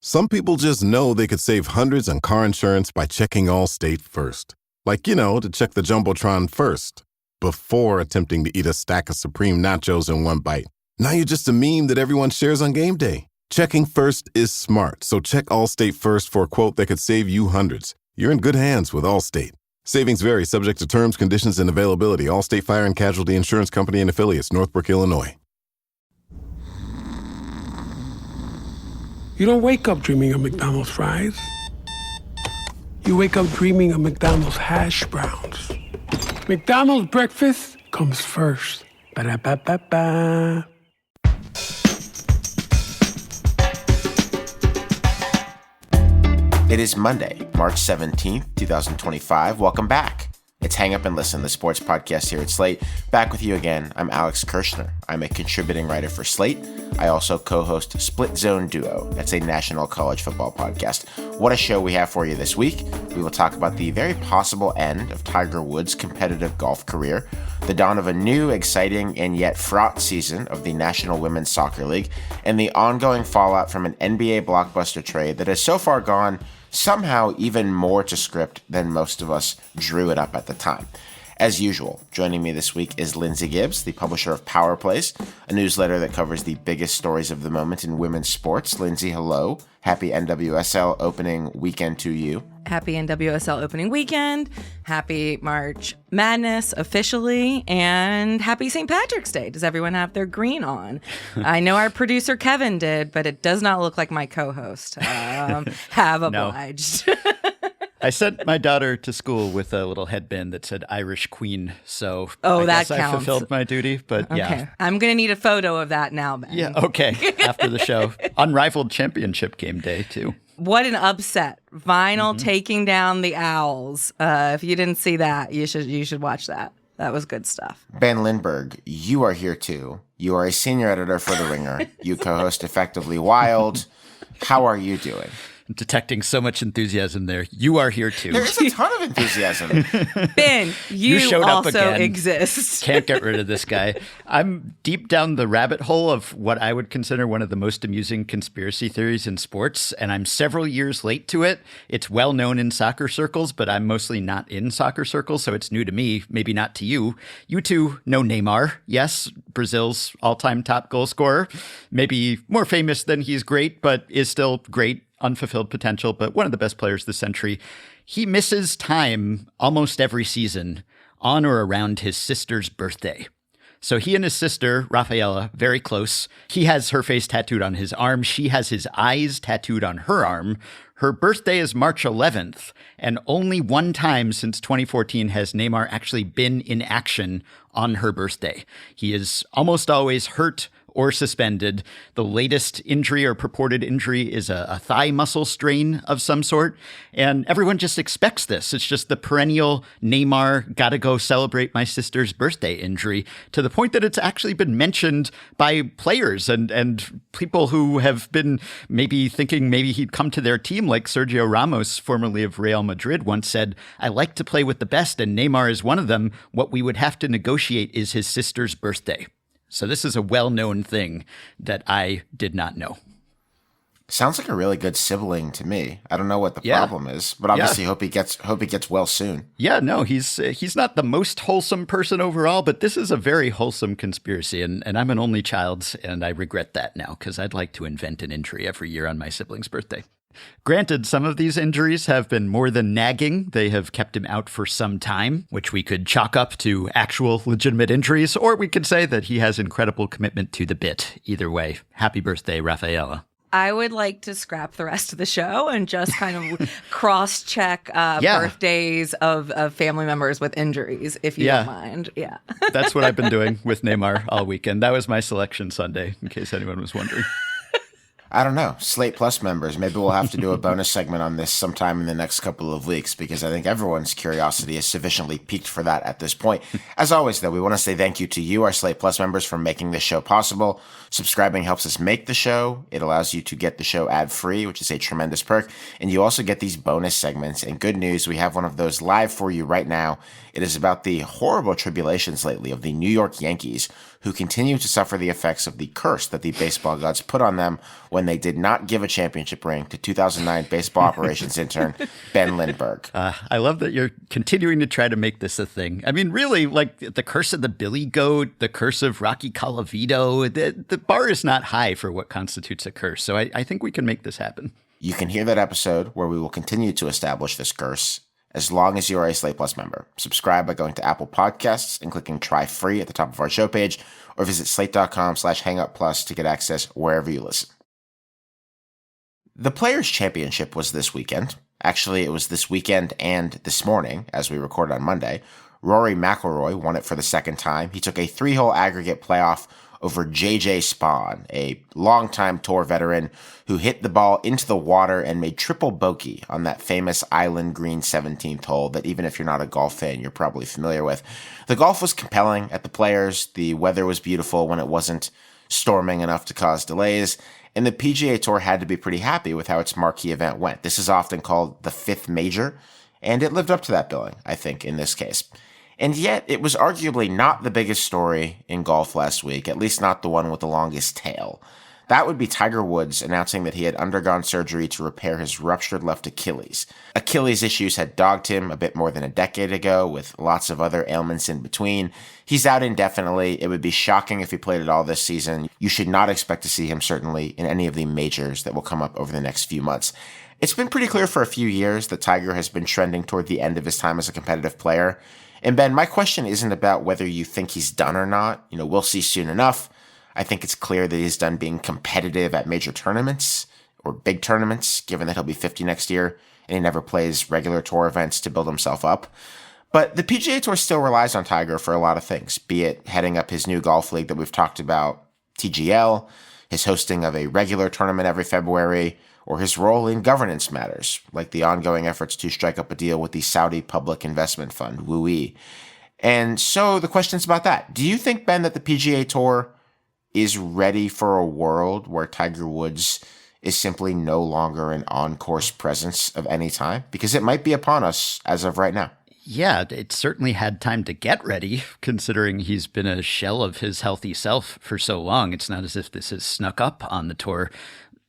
Some people just know they could save hundreds on car insurance by checking Allstate first. Like, to check the Jumbotron first, before attempting to eat a stack of Supreme nachos in one bite. Now you're just a meme that everyone shares on game day. Checking first is smart, so check Allstate first for a quote that could save you hundreds. You're in good hands with Allstate. Savings vary, subject to terms, conditions, and availability. Allstate Fire and Casualty Insurance Company and Affiliates, Northbrook, Illinois. You don't wake up dreaming of McDonald's fries. You wake up dreaming of McDonald's hash browns. McDonald's breakfast comes first. Ba-da-ba-ba-ba. It is Monday, March 17th, 2025. Welcome back. It's Hang Up and Listen, the sports podcast here at Slate. Back with you again. I'm Alex Kirshner. I'm a contributing writer for Slate. I also co-host Split Zone Duo. That's a national college football podcast. What a show we have for you this week. We will talk about the very possible end of Tiger Woods' competitive golf career, the dawn of a new, exciting, and yet fraught season of the National Women's Soccer League, and the ongoing fallout from an NBA blockbuster trade that has so far gone somehow even more to script than most of us drew it up at the time. As usual, joining me this week is Lindsay Gibbs, the publisher of Power Plays, a newsletter that covers the biggest stories of the moment in women's sports. Lindsay, hello. Happy NWSL opening weekend to you. Happy NWSL opening weekend. Happy March Madness officially. And happy St. Patrick's Day. Does everyone have their green on? I know our producer Kevin did, but it does not look like my co-host. Have obliged. I sent my daughter to school with a little headband that said Irish Queen, so that guess counts. I fulfilled my duty, but okay. Yeah. I'm going to need a photo of that now, Ben. Yeah, okay, after the show. Unrivaled championship game day, too. What an upset. Vinyl taking down the Owls. If you didn't see that, you should watch that. That was good stuff. Ben Lindbergh, you are here, too. You are a senior editor for The Ringer. You co-host Effectively Wild. How are you doing? Detecting so much enthusiasm there. You are here too. There is a ton of enthusiasm. Ben, you showed up also again. exist. Can't get rid of this guy. I'm deep down the rabbit hole of what I would consider one of the most amusing conspiracy theories in sports, and I'm several years late to it. It's well known in soccer circles, but I'm mostly not in soccer circles, so it's new to me, maybe not to you. You two know Neymar, yes, Brazil's all-time top goal scorer. Maybe more famous than he's great, but is still great. Unfulfilled potential, but one of the best players this century. He misses time almost every season on or around his sister's birthday. So he and his sister, Rafaela, very close. He has her face tattooed on his arm. She has his eyes tattooed on her arm. Her birthday is March 11th, and only one time since 2014 has Neymar actually been in action on her birthday. He is almost always hurt or suspended. The latest injury or purported injury is a thigh muscle strain of some sort. And everyone just expects this. It's just the perennial Neymar, gotta go celebrate my sister's birthday injury, to the point that it's actually been mentioned by players and people who have been maybe thinking maybe he'd come to their team, like Sergio Ramos, formerly of Real Madrid, once said, I like to play with the best, and Neymar is one of them. What we would have to negotiate is his sister's birthday. So this is a well-known thing that I did not know. Sounds like a really good sibling to me. I don't know what the problem is, but obviously hope he gets well soon. Yeah, no, he's not the most wholesome person overall, but this is a very wholesome conspiracy, and I'm an only child, and I regret that now because I'd like to invent an injury every year on my sibling's birthday. Granted, some of these injuries have been more than nagging. They have kept him out for some time, which we could chalk up to actual legitimate injuries, or we could say that he has incredible commitment to the bit. Either way, happy birthday, Rafaela. I would like to scrap the rest of the show and just kind of cross-check birthdays of family members with injuries, if you don't mind. Yeah, that's what I've been doing with Neymar all weekend. That was my selection Sunday, in case anyone was wondering. I don't know. Slate Plus members, maybe we'll have to do a bonus segment on this sometime in the next couple of weeks, because I think everyone's curiosity is sufficiently piqued for that at this point. As always, though, we want to say thank you to you, our Slate Plus members, for making this show possible. Subscribing helps us make the show. It allows you to get the show ad-free, which is a tremendous perk. And you also get these bonus segments. And good news, we have one of those live for you right now. It is about the horrible tribulations lately of the New York Yankees, who continue to suffer the effects of the curse that the baseball gods put on them when they did not give a championship ring to 2009 baseball operations intern Ben Lindbergh. I love that you're continuing to try to make this a thing. I mean, really, like the curse of the Billy Goat, the curse of Rocky Colavito, the bar is not high for what constitutes a curse. So I think we can make this happen. You can hear that episode where we will continue to establish this curse as long as you are a Slate Plus member. Subscribe by going to Apple Podcasts and clicking try free at the top of our show page, or visit slate.com/hangupplus to get access wherever you listen. The Players' Championship was this weekend. Actually, it was this weekend and this morning, as we record on Monday. Rory McIlroy won it for the second time. He took a 3-hole aggregate playoff over J.J. Spaun, a longtime tour veteran who hit the ball into the water and made triple bogey on that famous Island Green 17th hole that even if you're not a golf fan, you're probably familiar with. The golf was compelling at the Players. The weather was beautiful when it wasn't storming enough to cause delays, and the PGA Tour had to be pretty happy with how its marquee event went. This is often called the fifth major, and it lived up to that billing, I think, in this case. And yet, it was arguably not the biggest story in golf last week, at least not the one with the longest tail. That would be Tiger Woods announcing that he had undergone surgery to repair his ruptured left Achilles. Achilles issues had dogged him a bit more than a decade ago, with lots of other ailments in between. He's out indefinitely. It would be shocking if he played at all this season. You should not expect to see him, certainly, in any of the majors that will come up over the next few months. It's been pretty clear for a few years that Tiger has been trending toward the end of his time as a competitive player. And Ben, my question isn't about whether you think he's done or not. We'll see soon enough. I think it's clear that he's done being competitive at major tournaments or big tournaments, given that he'll be 50 next year and he never plays regular tour events to build himself up. But the PGA Tour still relies on Tiger for a lot of things, be it heading up his new golf league that we've talked about, TGL, his hosting of a regular tournament every February, or his role in governance matters, like the ongoing efforts to strike up a deal with the Saudi Public Investment Fund, WUI. And so the question's about that. Do you think, Ben, that the PGA Tour is ready for a world where Tiger Woods is simply no longer an on-course presence of any time? Because it might be upon us as of right now. Yeah, it certainly had time to get ready, considering he's been a shell of his healthy self for so long. It's not as if this has snuck up on the tour.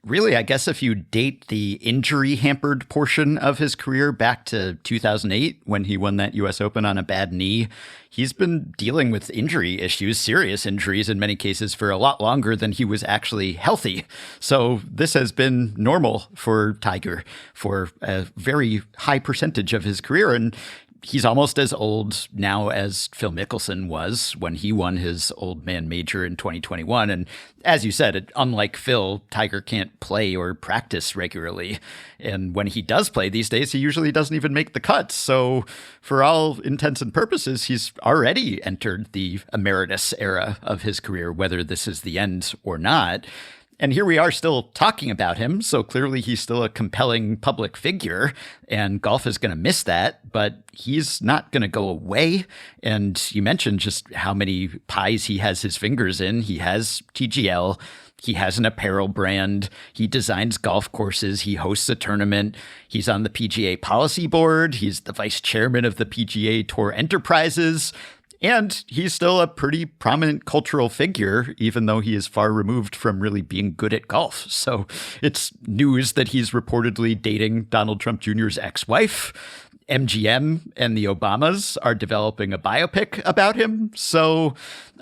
Really, I guess if you date the injury-hampered portion of his career back to 2008, when he won that U.S. Open on a bad knee, he's been dealing with injury issues, serious injuries in many cases, for a lot longer than he was actually healthy. So this has been normal for Tiger for a very high percentage of his career, and he's almost as old now as Phil Mickelson was when he won his old man major in 2021. And as you said, unlike Phil, Tiger can't play or practice regularly. And when he does play these days, he usually doesn't even make the cuts. So for all intents and purposes, he's already entered the emeritus era of his career, whether this is the end or not. And here we are still talking about him, so clearly he's still a compelling public figure, and golf is going to miss that, but he's not going to go away. And you mentioned just how many pies he has his fingers in. He has TGL, he has an apparel brand, he designs golf courses, he hosts a tournament, he's on the PGA policy board, he's the vice chairman of the PGA Tour Enterprises. And he's still a pretty prominent cultural figure, even though he is far removed from really being good at golf. So it's news that he's reportedly dating Donald Trump Jr.'s ex-wife. MGM and the Obamas are developing a biopic about him. So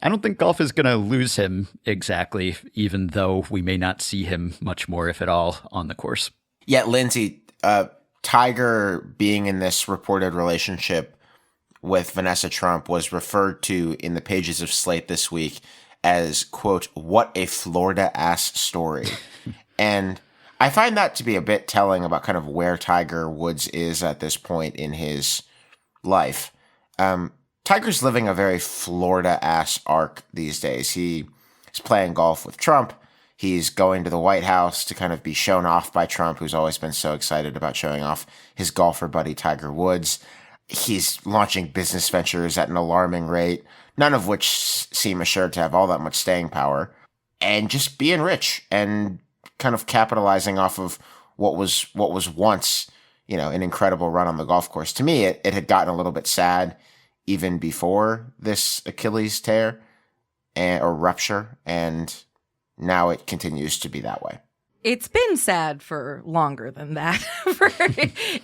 I don't think golf is going to lose him exactly, even though we may not see him much more, if at all, on the course. Yet, Lindsay, Tiger being in this reported relationship with Vanessa Trump was referred to in the pages of Slate this week as, quote, what a Florida-ass story. And I find that to be a bit telling about kind of where Tiger Woods is at this point in his life. Tiger's living a very Florida-ass arc these days. He is playing golf with Trump. He's going to the White House to kind of be shown off by Trump, who's always been so excited about showing off his golfer buddy, Tiger Woods. He's launching business ventures at an alarming rate, none of which seem assured to have all that much staying power, and just being rich and kind of capitalizing off of what was once, an incredible run on the golf course. To me, it had gotten a little bit sad even before this Achilles tear. or rupture, and now it continues to be that way. It's been sad for longer than that, for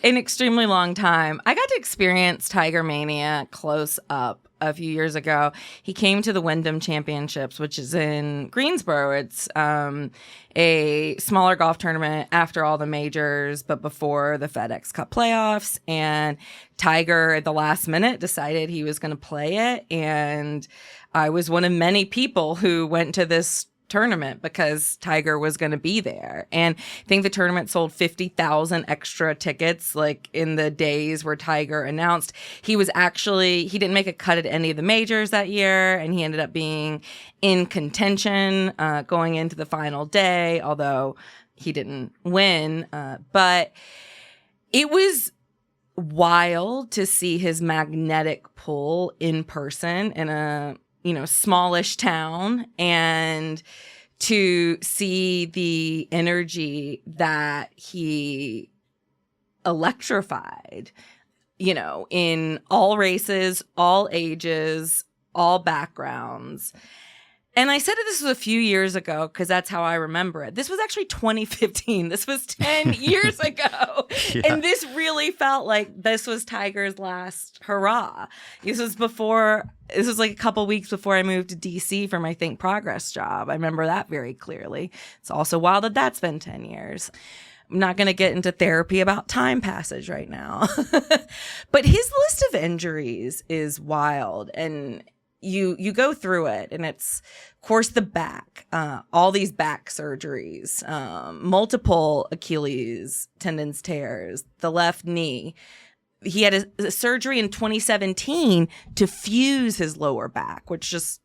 an extremely long time. I got to experience Tiger Mania close up a few years ago. He came to the Wyndham Championships, which is in Greensboro. It's a smaller golf tournament after all the majors, but before the FedEx Cup playoffs. And Tiger, at the last minute, decided he was going to play it. And I was one of many people who went to this tournament because Tiger was going to be there. And I think the tournament sold 50,000 extra tickets like in the days where Tiger announced. He didn't make a cut at any of the majors that year, and he ended up being in contention going into the final day, although he didn't win. But it was wild to see his magnetic pull in person in a smallish town, and to see the energy that he electrified, in all races, all ages, all backgrounds. And I said this was a few years ago because that's how I remember it. This was actually 2015. This was 10 years ago. Yeah. And this really felt like this was Tiger's last hurrah. This was like a couple weeks before I moved to DC for my Think Progress job. I remember that very clearly. It's also wild that that's been 10 years. I'm not going to get into therapy about time passage right now. But his list of injuries is wild. And you go through it, and it's, of course, the back, all these back surgeries, multiple Achilles tendons tears, the left knee. He had a surgery in 2017 to fuse his lower back, which just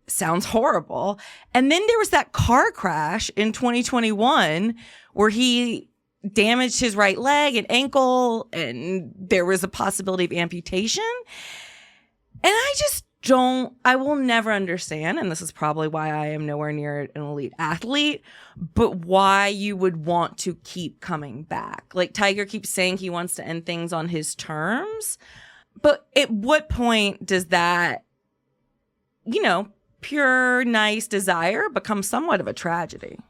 sounds horrible. And then there was that car crash in 2021 where he damaged his right leg and ankle, and there was a possibility of amputation. And I will never understand, and this is probably why I am nowhere near an elite athlete, but why you would want to keep coming back. Like, Tiger keeps saying he wants to end things on his terms, but at what point does that, pure, nice desire become somewhat of a tragedy?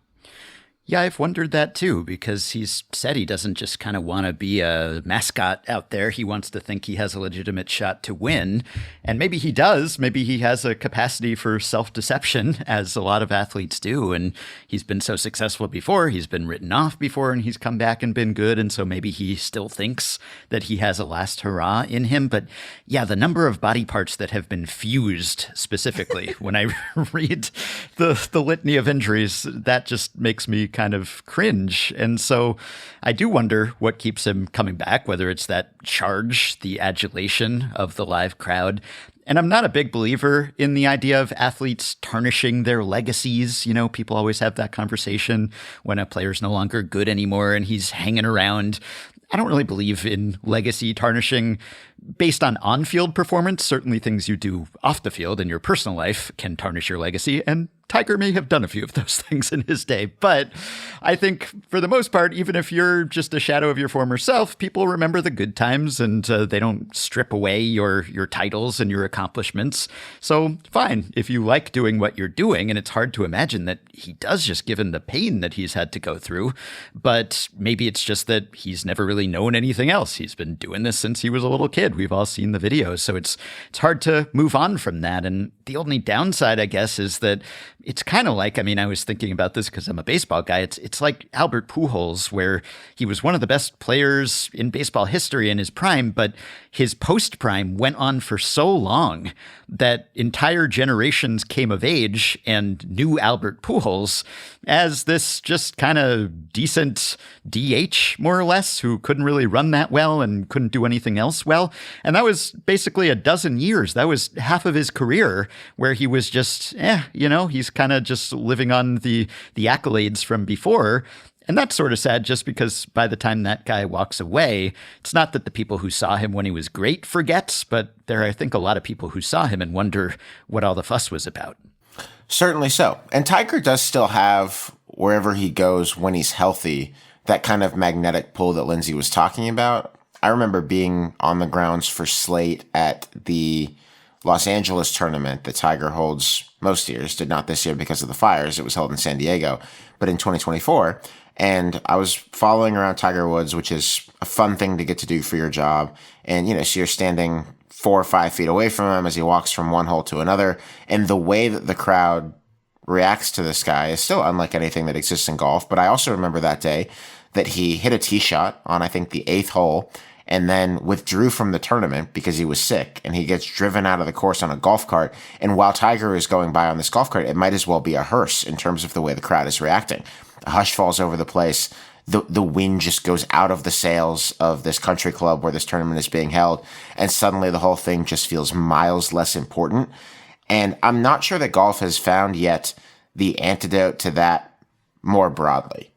Yeah, I've wondered that too, because he's said he doesn't just kind of want to be a mascot out there. He wants to think he has a legitimate shot to win. And maybe he does. Maybe he has a capacity for self-deception, as a lot of athletes do. And he's been so successful before. He's been written off before, and he's come back and been good. And so maybe he still thinks that he has a last hurrah in him. But yeah, the number of body parts that have been fused specifically, when I read the litany of injuries, that just makes me kind of cringe. And so I do wonder what keeps him coming back, whether it's that charge, the adulation of the live crowd. And I'm not a big believer in the idea of athletes tarnishing their legacies. People always have that conversation when a player's no longer good anymore and he's hanging around. I don't really believe in legacy tarnishing based on-field performance. Certainly things you do off the field in your personal life can tarnish your legacy, and Tiger may have done a few of those things in his day. But I think for the most part, even if you're just a shadow of your former self, people remember the good times, and they don't strip away your titles and your accomplishments. So fine, if you like doing what you're doing, and it's hard to imagine that he does, just given the pain that he's had to go through. But maybe it's just that he's never really known anything else. He's been doing this since he was a little kid. We've all seen the videos. So it's hard to move on from that. And the only downside, I guess, is that it's kind of like, I was thinking about this because I'm a baseball guy. It's like Albert Pujols, where he was one of the best players in baseball history in his prime, but his post-prime went on for so long that entire generations came of age and knew Albert Pujols as this just kind of decent DH, more or less, who couldn't really run that well and couldn't do anything else well. And that was basically a dozen years. That was half of his career where he was just, he's kind of just living on the accolades from before. And that's sort of sad, just because by the time that guy walks away, it's not that the people who saw him when he was great forget, but there are, I think, a lot of people who saw him and wonder what all the fuss was about. Certainly so. And Tiger does still have, wherever he goes when he's healthy, that kind of magnetic pull that Lindsay was talking about. I remember being on the grounds for Slate at the Los Angeles tournament that Tiger holds most years, did not this year because of the fires. It was held in San Diego, but in 2024. And I was following around Tiger Woods, which is a fun thing to get to do for your job. And, so you're standing 4 or 5 feet away from him as he walks from one hole to another. And the way that the crowd reacts to this guy is still unlike anything that exists in golf. But I also remember that day that he hit a tee shot on, I think, the 8th hole, and then withdrew from the tournament because he was sick, and he gets driven out of the course on a golf cart. And while Tiger is going by on this golf cart, it might as well be a hearse in terms of the way the crowd is reacting. A hush falls over the place. The wind just goes out of the sails of this country club where this tournament is being held, and suddenly the whole thing just feels miles less important. And I'm not sure that golf has found yet the antidote to that more broadly.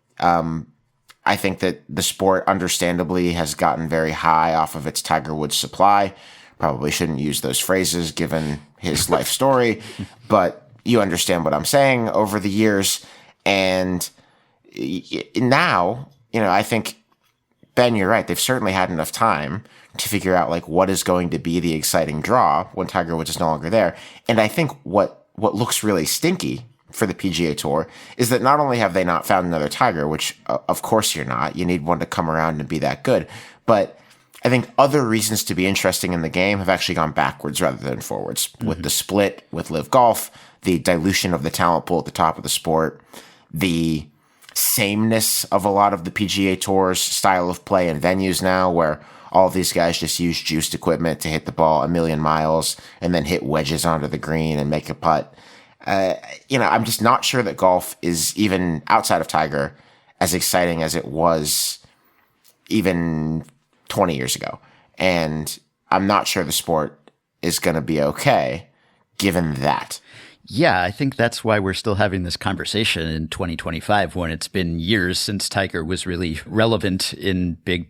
I think that the sport understandably has gotten very high off of its Tiger Woods supply. Probably shouldn't use those phrases given his life story, but you understand what I'm saying over the years. And now, I think, Ben, you're right. They've certainly had enough time to figure out what is going to be the exciting draw when Tiger Woods is no longer there. And I think what looks really stinky for the PGA Tour is that not only have they not found another Tiger, which of course you're not, you need one to come around and be that good, but I think other reasons to be interesting in the game have actually gone backwards rather than forwards. Mm-hmm. With the split with Live Golf, the dilution of the talent pool at the top of the sport, the sameness of a lot of the PGA Tour's style of play and venues now, where all of these guys just use juiced equipment to hit the ball a million miles and then hit wedges onto the green and make a putt. I'm just not sure that golf is, even outside of Tiger, as exciting as it was even 20 years ago. And I'm not sure the sport is going to be okay given that. Yeah, I think that's why we're still having this conversation in 2025 when it's been years since Tiger was really relevant in big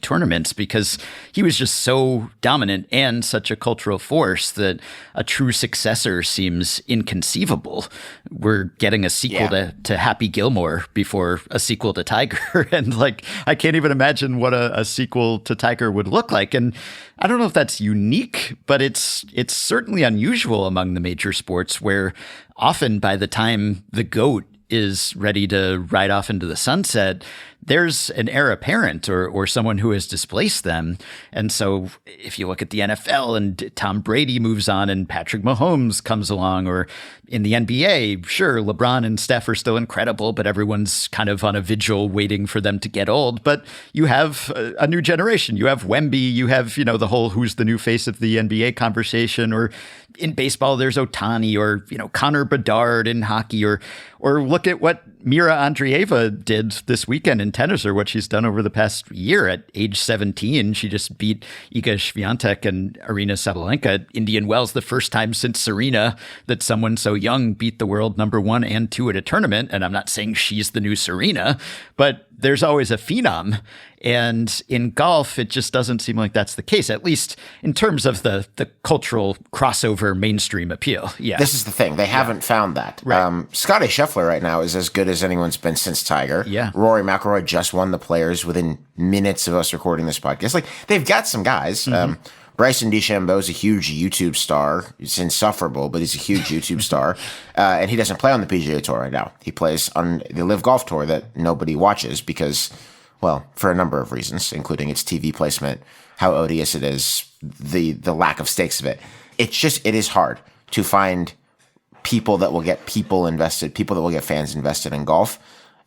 tournaments, because he was just so dominant and such a cultural force that a true successor seems inconceivable. We're getting a sequel to Happy Gilmore before a sequel to Tiger. And I can't even imagine what a sequel to Tiger would look like. And I don't know if that's unique, but it's certainly unusual among the major sports, where often by the time the GOAT is ready to ride off into the sunset, there's an heir apparent or someone who has displaced them. And so if you look at the NFL and Tom Brady moves on and Patrick Mahomes comes along, or in the NBA, sure, LeBron and Steph are still incredible, but everyone's kind of on a vigil waiting for them to get old. But you have a new generation. You have Wemby, you have, the whole who's the new face of the NBA conversation, or in baseball, there's Ohtani, or, Connor Bedard in hockey, or look at what Mira Andreeva did this weekend in tennis, or what she's done over the past year. At age 17, she just beat Iga Swiatek and Aryna Sabalenka at Indian Wells, the first time since Serena that someone so young beat the world number 1 and 2 at a tournament. And I'm not saying she's the new Serena, but there's always a phenom. And in golf, it just doesn't seem like that's the case, at least in terms of the cultural crossover mainstream appeal. Yeah, this is the thing. They haven't found that. Right. Scottie Scheffler right now is as good as anyone's been since Tiger. Yeah. Rory McIlroy just won the Players within minutes of us recording this podcast. They've got some guys. Mm-hmm. Bryson DeChambeau is a huge YouTube star. He's insufferable, but he's a huge YouTube star. And he doesn't play on the PGA Tour right now. He plays on the Live Golf Tour that nobody watches because, well, for a number of reasons, including its TV placement, how odious it is, the lack of stakes of it. It is hard to find people that will get people invested, people that will get fans invested in golf.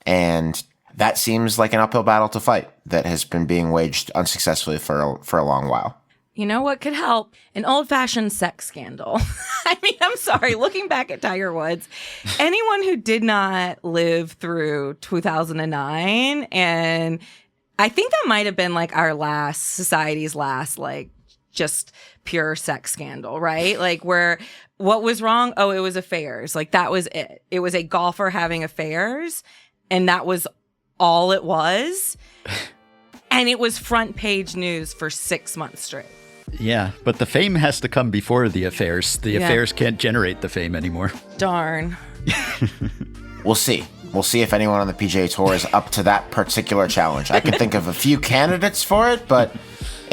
And that seems like an uphill battle to fight that has been being waged unsuccessfully for a long while. You know what could help? An old-fashioned sex scandal. I mean, I'm sorry. Looking back at Tiger Woods, anyone who did not live through 2009, and I think that might have been society's last, just pure sex scandal, right? Where what was wrong? Oh, it was affairs. That was it. It was a golfer having affairs, and that was all it was. And it was front page news for 6 months straight. Yeah, but the fame has to come before the affairs. The affairs can't generate the fame anymore. Darn. We'll see. We'll see if anyone on the PGA Tour is up to that particular challenge. I can think of a few candidates for it, but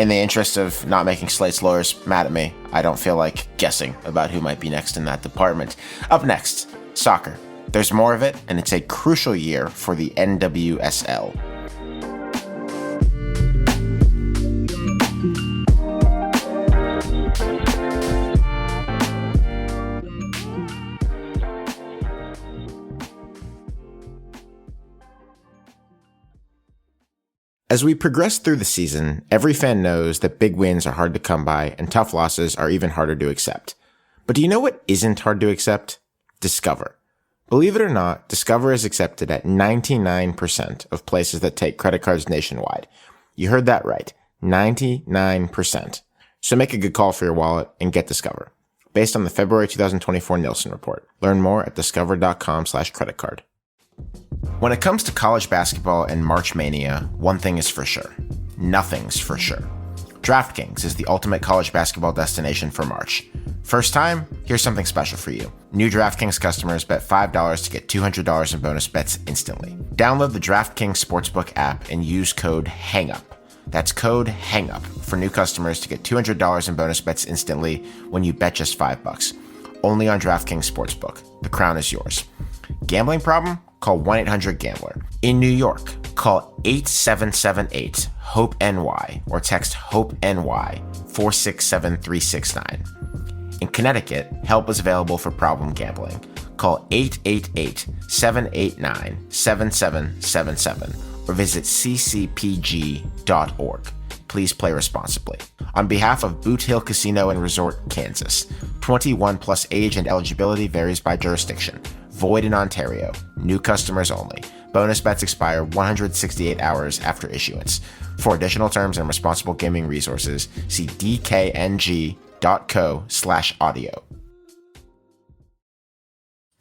In the interest of not making Slate's lawyers mad at me, I don't feel like guessing about who might be next in that department. Up next, soccer. There's more of it, and it's a crucial year for the NWSL. As we progress through the season, every fan knows that big wins are hard to come by and tough losses are even harder to accept. But do you know what isn't hard to accept? Discover. Believe it or not, Discover is accepted at 99% of places that take credit cards nationwide. You heard that right. 99%. So make a good call for your wallet and get Discover. Based on the February 2024 Nielsen report. Learn more at discover.com/creditcard. When it comes to college basketball and March Mania, one thing is for sure. Nothing's for sure. DraftKings is the ultimate college basketball destination for March. First time? Here's something special for you. New DraftKings customers bet $5 to get $200 in bonus bets instantly. Download the DraftKings Sportsbook app and use code HANGUP. That's code HANGUP for new customers to get $200 in bonus bets instantly when you bet just $5. Only on DraftKings Sportsbook. The crown is yours. Gambling problem? Call 1-800-GAMBLER. In New York, call 8778-HOPE-NY or text HOPE-NY 467369. In Connecticut, help is available for problem gambling. Call 888-789-7777 or visit ccpg.org. Please play responsibly. On behalf of Boot Hill Casino and Resort, Kansas, 21 plus age and eligibility varies by jurisdiction. Void in Ontario. New customers only. Bonus bets expire 168 hours after issuance. For additional terms and responsible gaming resources, see dkng.co/audio.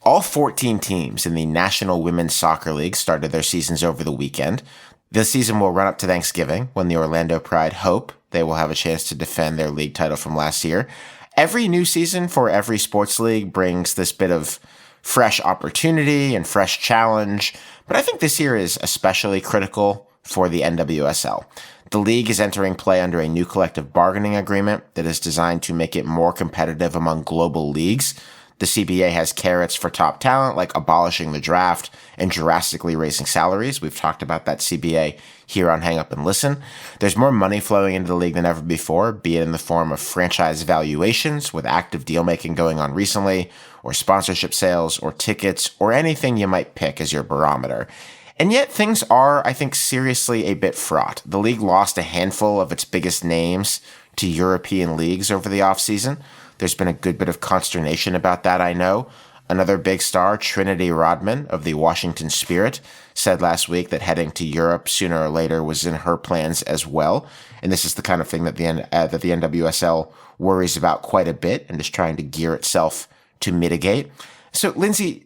All 14 teams in the National Women's Soccer League started their seasons over the weekend. This season will run up to Thanksgiving when the Orlando Pride hope they will have a chance to defend their league title from last year. Every new season for every sports league brings this bit of fresh opportunity and fresh challenge, but I think this year is especially critical for the NWSL. The league is entering play under a new collective bargaining agreement that is designed to make it more competitive among global leagues. The CBA has carrots for top talent, like abolishing the draft and drastically raising salaries. We've talked about that CBA here on Hang Up and Listen. There's more money flowing into the league than ever before, be it in the form of franchise valuations with active deal-making going on recently, or sponsorship sales, or tickets, or anything you might pick as your barometer. And yet things are, I think, seriously a bit fraught. The league lost a handful of its biggest names to European leagues over the offseason. There's been a good bit of consternation about that, I know. Another big star, Trinity Rodman of the Washington Spirit, said last week that heading to Europe sooner or later was in her plans as well. And this is the kind of thing that the NWSL worries about quite a bit and is trying to gear itself to mitigate. So, Lindsay,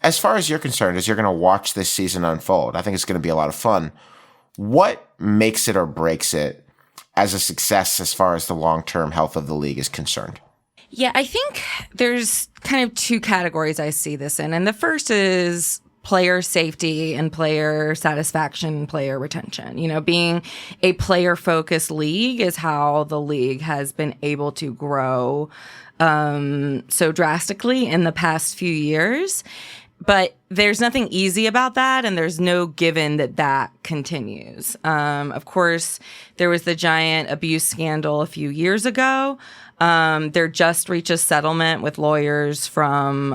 as far as you're concerned, as you're going to watch this season unfold, I think it's going to be a lot of fun. What makes it or breaks it as a success as far as the long-term health of the league is concerned? Yeah, I think there's kind of two categories I see this in. And the first is player safety and player satisfaction, player retention. You know, being a player-focused league is how the league has been able to grow so drastically in the past few years. But there's nothing easy about that, and there's no given that that continues. Of course, there was the giant abuse scandal a few years ago. There just reached a settlement with lawyers from,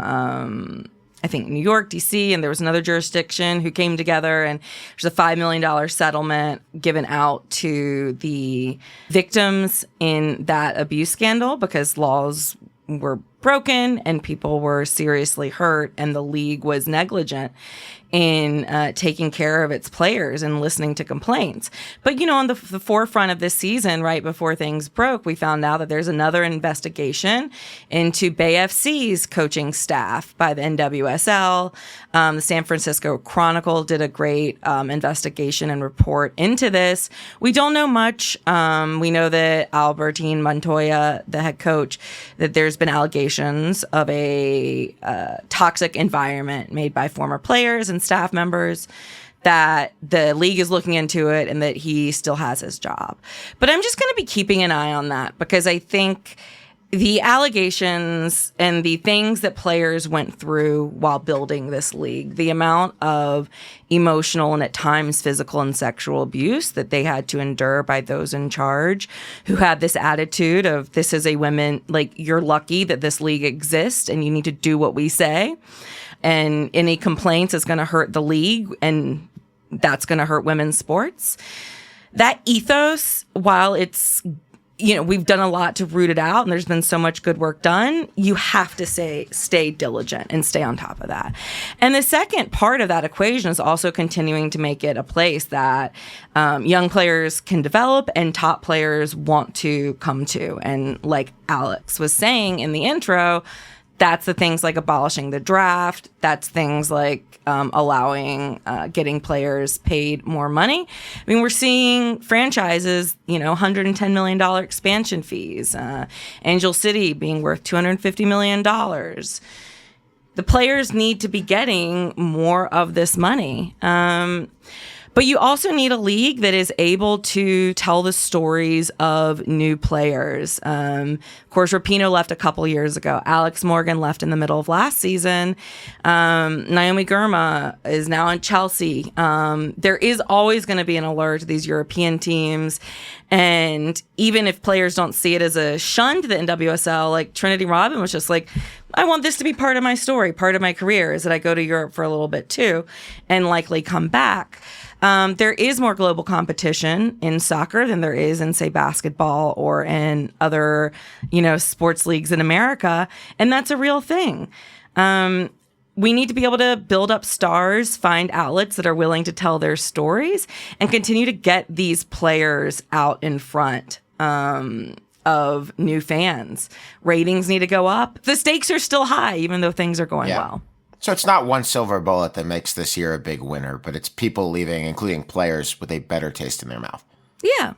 I think, New York, D.C., and there was another jurisdiction who came together, and there's a $5 million settlement given out to the victims in that abuse scandal because laws were broken and people were seriously hurt and the league was negligent in taking care of its players and listening to complaints. But, you know, on the forefront of this season, right before things broke, we found out that there's another investigation into Bay FC's coaching staff by the NWSL. The San Francisco Chronicle did a great investigation and report into this. We don't know much. We know that Albertine Montoya, the head coach, that there's been allegations of a toxic environment made by former players and staff members. that the league is looking into it and that he still has his job. But I'm just going to be keeping an eye on that because I think the allegations and the things that players went through while building this league, the amount of emotional and at times physical and sexual abuse that they had to endure by those in charge who had this attitude of this is a women, like you're lucky that this league exists and you need to do what we say. And any complaints is going to hurt the league and that's going to hurt women's sports. That ethos, while it's we've done a lot to root it out and there's been so much good work done, you have to stay diligent and stay on top of that. And the second part of that equation is also continuing to make it a place that young players can develop and top players want to come to. And like Alex was saying in the intro, that's the things like abolishing the draft. That's things like allowing getting players paid more money. I mean, we're seeing franchises, $110 million expansion fees. Angel City being worth $250 million. The players need to be getting more of this money. But you also need a league that is able to tell the stories of new players. Of course, Rapinoe left a couple years ago. Alex Morgan left in the middle of last season. Naomi Girma is now in Chelsea. There is always going to be an alert to these European teams. And even if players don't see it as a shun to the NWSL, like Trinity Rodman was just like, I want this to be part of my story, part of my career, is that I go to Europe for a little bit too and likely come back. There is more global competition in soccer than there is in, say, basketball or in other, sports leagues in America. And that's a real thing. We need to be able to build up stars, find outlets that are willing to tell their stories, and continue to get these players out in front of new fans. Ratings need to go up. The stakes are still high, even though things are going well. So it's not one silver bullet that makes this year a big winner, but it's people leaving, including players, with a better taste in their mouth. Yeah.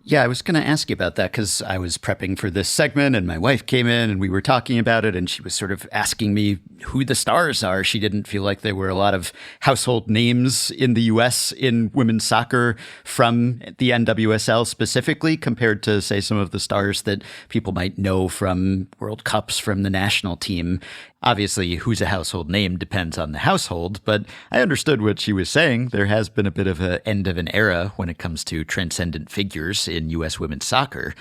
Yeah, I was going to ask you about that because I was prepping for this segment and my wife came in and we were talking about it and she was sort of asking me who the stars are. She didn't feel like there were a lot of household names in the U.S. in women's soccer from the NWSL specifically compared to, say, some of the stars that people might know from World Cups from the national team. Obviously, who's a household name depends on the household, but I understood what she was saying. There has been a bit of an end of an era when it comes to transcendent figures in U.S. women's soccer.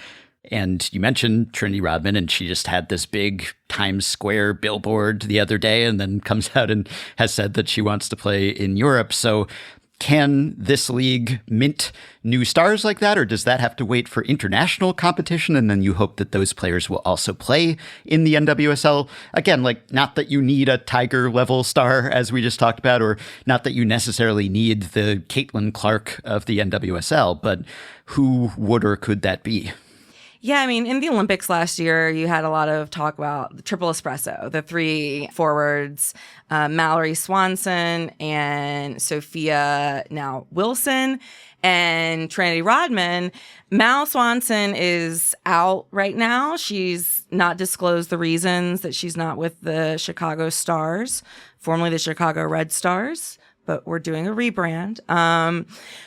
And you mentioned Trinity Rodman, and she just had this big Times Square billboard the other day and then comes out and has said that she wants to play in Europe. So can this league mint new stars like that, or does that have to wait for international competition and then you hope that those players will also play in the NWSL? Again, like, not that you need a Tiger level star, as we just talked about, or not that you necessarily need the Caitlin Clark of the NWSL, but who would or could that be? Yeah, I mean, in the Olympics last year, you had a lot of talk about the triple espresso, the three forwards, Mallory Swanson and Sophia now Wilson and Trinity Rodman. Mal Swanson is out right now. She's not disclosed the reasons that she's not with the Chicago Stars, formerly the Chicago Red Stars. But we're doing a rebrand.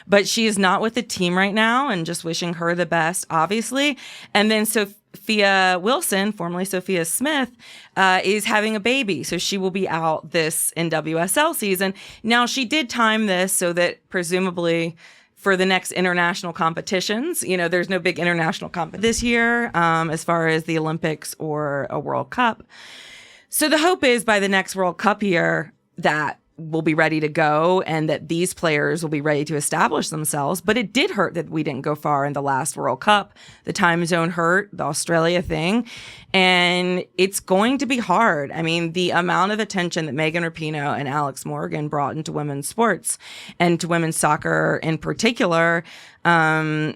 But she is not with the team right now and just wishing her the best, obviously. And then Sophia Wilson, formerly Sophia Smith, is having a baby. So she will be out this NWSL season. Now, she did time this so that presumably for the next international competitions, there's no big international comp this year as far as the Olympics or a World Cup. So the hope is by the next World Cup year that will be ready to go and that these players will be ready to establish themselves. But it did hurt that we didn't go far in the last World Cup. The time zone hurt, the Australia thing, and it's going to be hard. I mean, the amount of attention that Megan Rapinoe and Alex Morgan brought into women's sports and to women's soccer in particular, it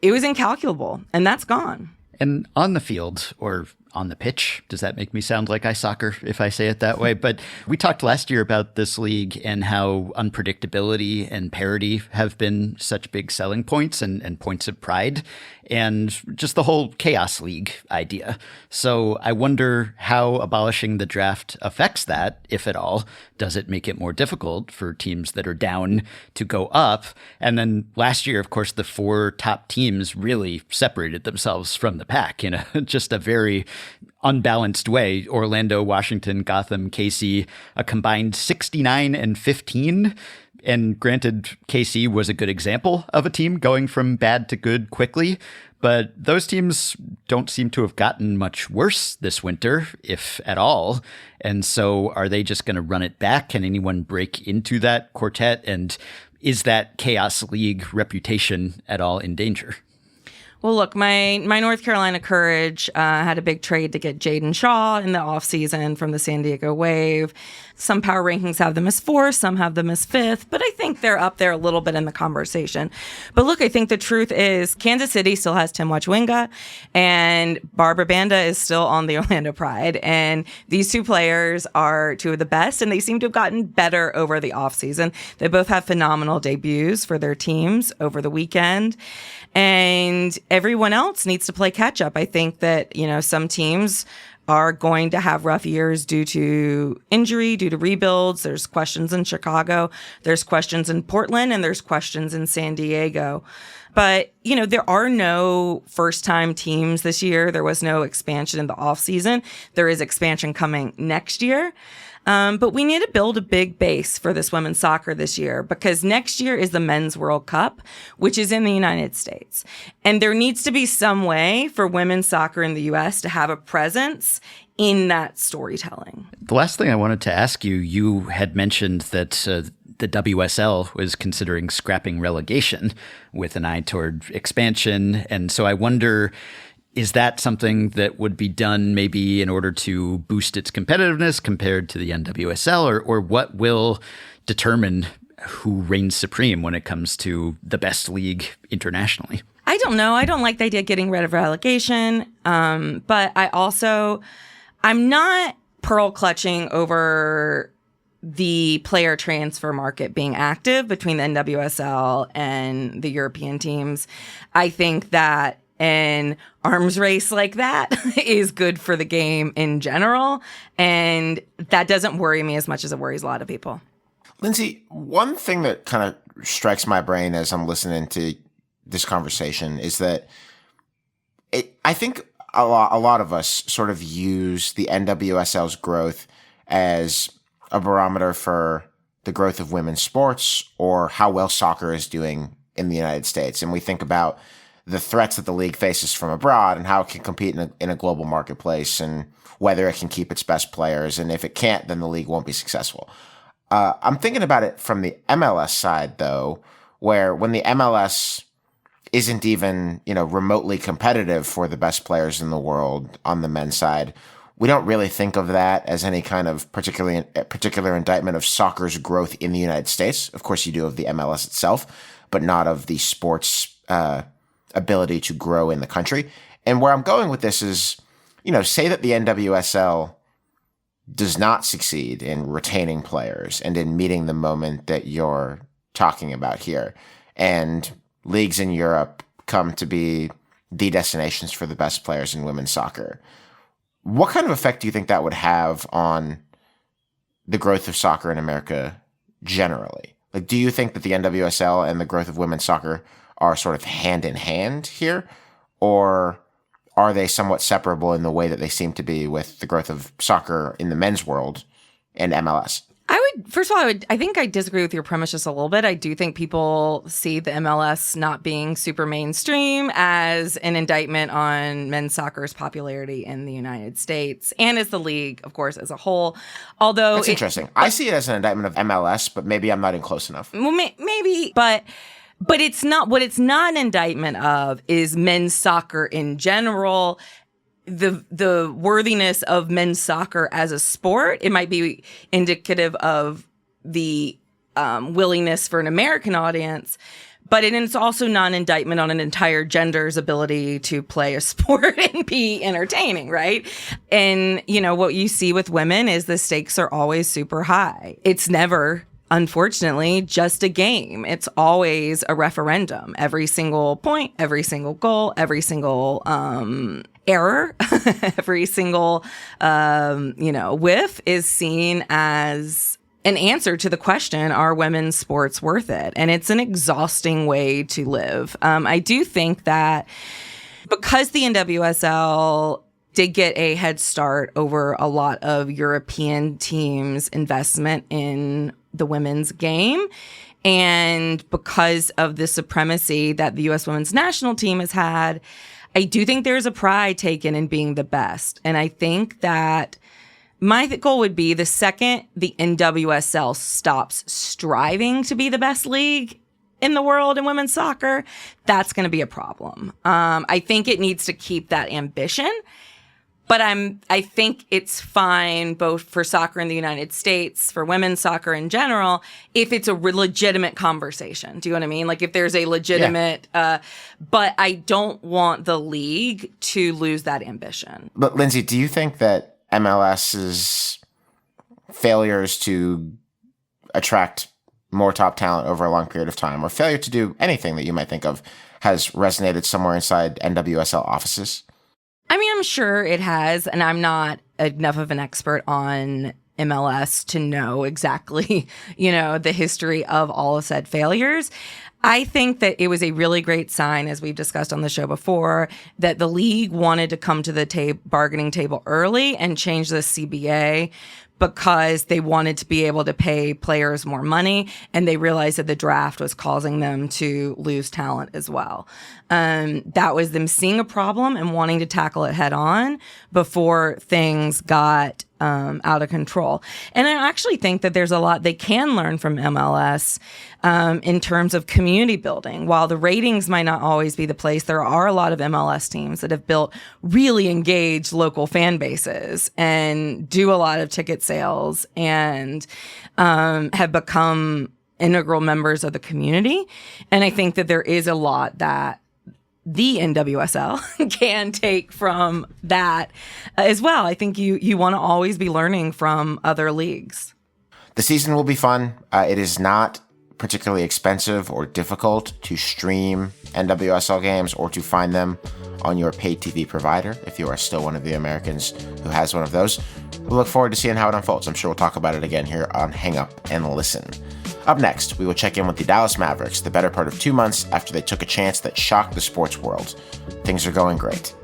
was incalculable, and that's gone. And on the field, or on the pitch. Does that make me sound like ice soccer if I say it that way? But we talked last year about this league and how unpredictability and parity have been such big selling points and points of pride, and just the whole chaos league idea. So I wonder how abolishing the draft affects that, if at all. Does it make it more difficult for teams that are down to go up? And then last year, of course, the 4 top teams really separated themselves from the pack in just a very unbalanced way. Orlando, Washington, Gotham, KC, a combined 69-15. And granted, KC was a good example of a team going from bad to good quickly, but those teams don't seem to have gotten much worse this winter, if at all. And so are they just going to run it back? Can anyone break into that quartet? And is that Chaos League reputation at all in danger? Well, look, my North Carolina Courage had a big trade to get Jaden Shaw in the offseason from the San Diego Wave. Some power rankings have them as 4th, some have them as 5th, but I think they're up there a little bit in the conversation. But look, I think the truth is Kansas City still has Tim Wachwinga, and Barbara Banda is still on the Orlando Pride. And these 2 players are 2 of the best, and they seem to have gotten better over the offseason. They both have phenomenal debuts for their teams over the weekend. And everyone else needs to play catch up. I think that, some teams are going to have rough years due to injury, due to rebuilds. There's questions in Chicago, there's questions in Portland, and there's questions in San Diego. But, there are no first-time teams this year. There was no expansion in the offseason. There is expansion coming next year. But we need to build a big base for this women's soccer this year, because next year is the Men's World Cup, which is in the United States. And there needs to be some way for women's soccer in the U.S. to have a presence in that storytelling. The last thing I wanted to ask you, you had mentioned that the WSL was considering scrapping relegation with an eye toward expansion. And so I wonder, is that something that would be done maybe in order to boost its competitiveness compared to the NWSL, or what will determine who reigns supreme when it comes to the best league internationally? I don't know. I don't like the idea of getting rid of relegation. But I'm not pearl clutching over the player transfer market being active between the NWSL and the European teams. I think that an arms race like that is good for the game in general. And that doesn't worry me as much as it worries a lot of people. Lindsay, one thing that kind of strikes my brain as I'm listening to this conversation is that I think a lot of us sort of use the NWSL's growth as a barometer for the growth of women's sports or how well soccer is doing in the United States. And we think about the threats that the league faces from abroad and how it can compete in a global marketplace and whether it can keep its best players. And if it can't, then the league won't be successful. I'm thinking about it from the MLS side, though, where when the MLS isn't even, remotely competitive for the best players in the world on the men's side, we don't really think of that as any kind of particular indictment of soccer's growth in the United States. Of course, you do of the MLS itself, but not of the sports ability to grow in the country. And where I'm going with this is, say that the NWSL does not succeed in retaining players and in meeting the moment that you're talking about here, and leagues in Europe come to be the destinations for the best players in women's soccer. What kind of effect do you think that would have on the growth of soccer in America generally? Like, do you think that the NWSL and the growth of women's soccer are sort of hand in hand here, or are they somewhat separable in the way that they seem to be with the growth of soccer in the men's world and MLS? I think I disagree with your premise just a little bit. I do think people see the MLS not being super mainstream as an indictment on men's soccer's popularity in the United States and as the league, of course, as a whole. Although that's interesting. I see it as an indictment of MLS, but maybe I'm not in close enough. Well, maybe, but it's not. What it's not an indictment of is men's soccer in general. The worthiness of men's soccer as a sport. It might be indicative of the willingness for an American audience, But it's also not an indictment on an entire gender's ability to play a sport and be entertaining, right? And, what you see with women is the stakes are always super high. It's never, unfortunately, just a game. It's always a referendum. Every single point, every single goal, every single error, every single, whiff is seen as an answer to the question, are women's sports worth it? And it's an exhausting way to live. I do think that because the NWSL did get a head start over a lot of European teams' investment in the women's game, and because of the supremacy that the U.S. women's national team has had, I do think there's a pride taken in being the best. And I think that my goal would be the second the NWSL stops striving to be the best league in the world in women's soccer, that's going to be a problem. I think it needs to keep that ambition, but I think it's fine both for soccer in the United States, for women's soccer in general, if it's a legitimate conversation. Do you know what I mean? Like if there's a legitimate, but I don't want the league to lose that ambition. But Lindsay, do you think that MLS's failures to attract more top talent over a long period of time, or failure to do anything that you might think of, has resonated somewhere inside NWSL offices? I mean, I'm sure it has, and I'm not enough of an expert on MLS to know exactly, the history of all of said failures. I think that it was a really great sign, as we've discussed on the show before, that the league wanted to come to the bargaining table early and change the CBA because they wanted to be able to pay players more money, and they realized that the draft was causing them to lose talent as well. That was them seeing a problem and wanting to tackle it head on before things got out of control. And I actually think that there's a lot they can learn from MLS in terms of community building. While the ratings might not always be the place, there are a lot of MLS teams that have built really engaged local fan bases and do a lot of ticket sales and have become integral members of the community. And I think that there is a lot that the NWSL can take from that as well. I think you want to always be learning from other leagues. The season will be fun. It is not particularly expensive or difficult to stream NWSL games or to find them on your paid TV provider if you are still one of the Americans who has one of those. We look forward to seeing how it unfolds. I'm sure we'll talk about it again here on Hang Up and Listen. Up next, we will check in with the Dallas Mavericks the better part of 2 months after they took a chance that shocked the sports world. Things are going great.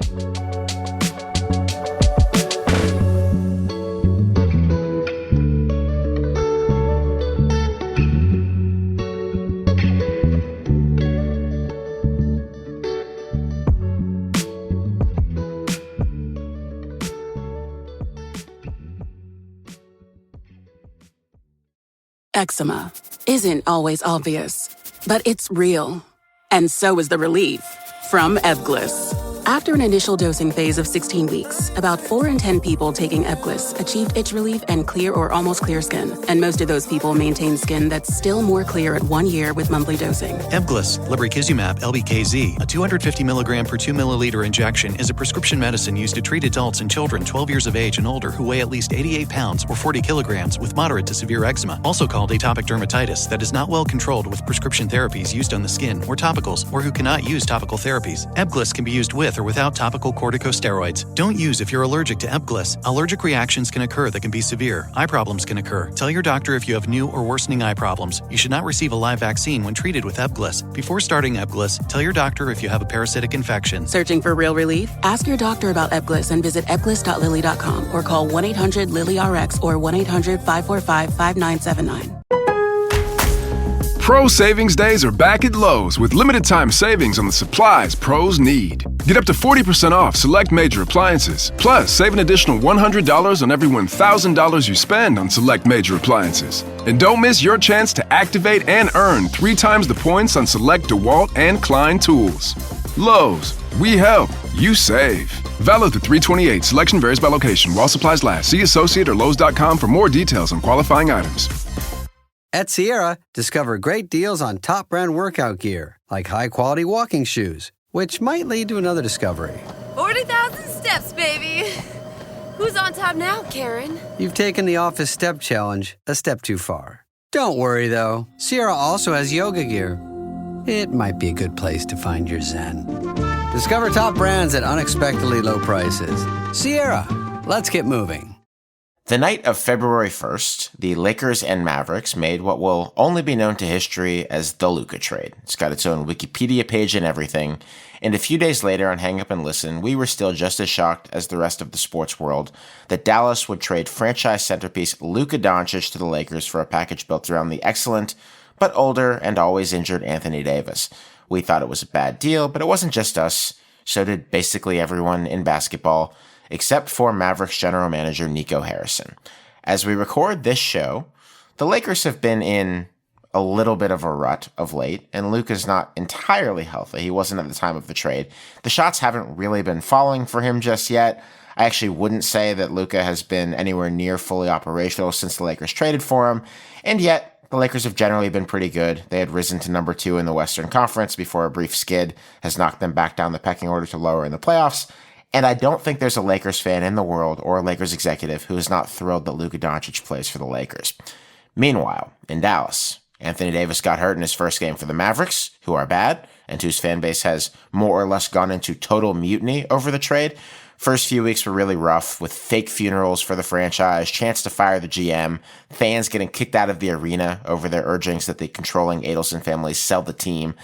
Eczema isn't always obvious, but it's real. And so is the relief from Ebglyss. After an initial dosing phase of 16 weeks, about 4 in 10 people taking Ebglyss achieved itch relief and clear or almost clear skin. And most of those people maintain skin that's still more clear at 1 year with monthly dosing. Ebglyss, lebrikizumab LBKZ, a 250 milligram per 2 milliliter injection, is a prescription medicine used to treat adults and children 12 years of age and older who weigh at least 88 pounds or 40 kilograms with moderate to severe eczema, also called atopic dermatitis, that is not well controlled with prescription therapies used on the skin or topicals, or who cannot use topical therapies. Ebglyss can be used with or without topical corticosteroids. Don't use if you're allergic to Ebglyss. Allergic reactions can occur that can be severe. Eye problems can occur. Tell your doctor if you have new or worsening eye problems. You should not receive a live vaccine when treated with Ebglyss. Before starting Ebglyss, tell your doctor if you have a parasitic infection. Searching for real relief? Ask your doctor about Ebglyss and visit ebglyss.lilly.com or call 1-800-LILY-RX or 1-800-545-5979. Pro Savings Days are back at Lowe's with limited time savings on the supplies pros need. Get up to 40% off select major appliances. Plus, save an additional $100 on every $1,000 you spend on select major appliances. And don't miss your chance to activate and earn 3 times the points on select DeWalt and Klein tools. Lowe's, we help, you save. Valid through 3/28. Selection varies by location. While supplies last. See associate or Lowe's.com for more details on qualifying items. At Sierra, discover great deals on top brand workout gear, like high-quality walking shoes, which might lead to another discovery. 40,000 steps, baby. Who's on top now, Karen? You've taken the office step challenge a step too far. Don't worry, though. Sierra also has yoga gear. It might be a good place to find your zen. Discover top brands at unexpectedly low prices. Sierra, let's get moving. The night of February 1st, the Lakers and Mavericks made what will only be known to history as the Luka Trade. It's got its own Wikipedia page and everything. And a few days later on Hang Up and Listen, we were still just as shocked as the rest of the sports world that Dallas would trade franchise centerpiece Luka Doncic to the Lakers for a package built around the excellent but older and always injured Anthony Davis. We thought it was a bad deal, but it wasn't just us. So did basically everyone in basketball, except for Mavericks general manager Nico Harrison. As we record this show, the Lakers have been in a little bit of a rut of late, and Luka's not entirely healthy. He wasn't at the time of the trade. The shots haven't really been falling for him just yet. I actually wouldn't say that Luka has been anywhere near fully operational since the Lakers traded for him, and yet the Lakers have generally been pretty good. They had risen to number 2 in the Western Conference before a brief skid has knocked them back down the pecking order to lower in the playoffs. And I don't think there's a Lakers fan in the world or a Lakers executive who is not thrilled that Luka Doncic plays for the Lakers. Meanwhile, in Dallas, Anthony Davis got hurt in his first game for the Mavericks, who are bad, and whose fan base has more or less gone into total mutiny over the trade. First few weeks were really rough, with fake funerals for the franchise, chance to fire the GM, fans getting kicked out of the arena over their urgings that the controlling Adelson family sell the team.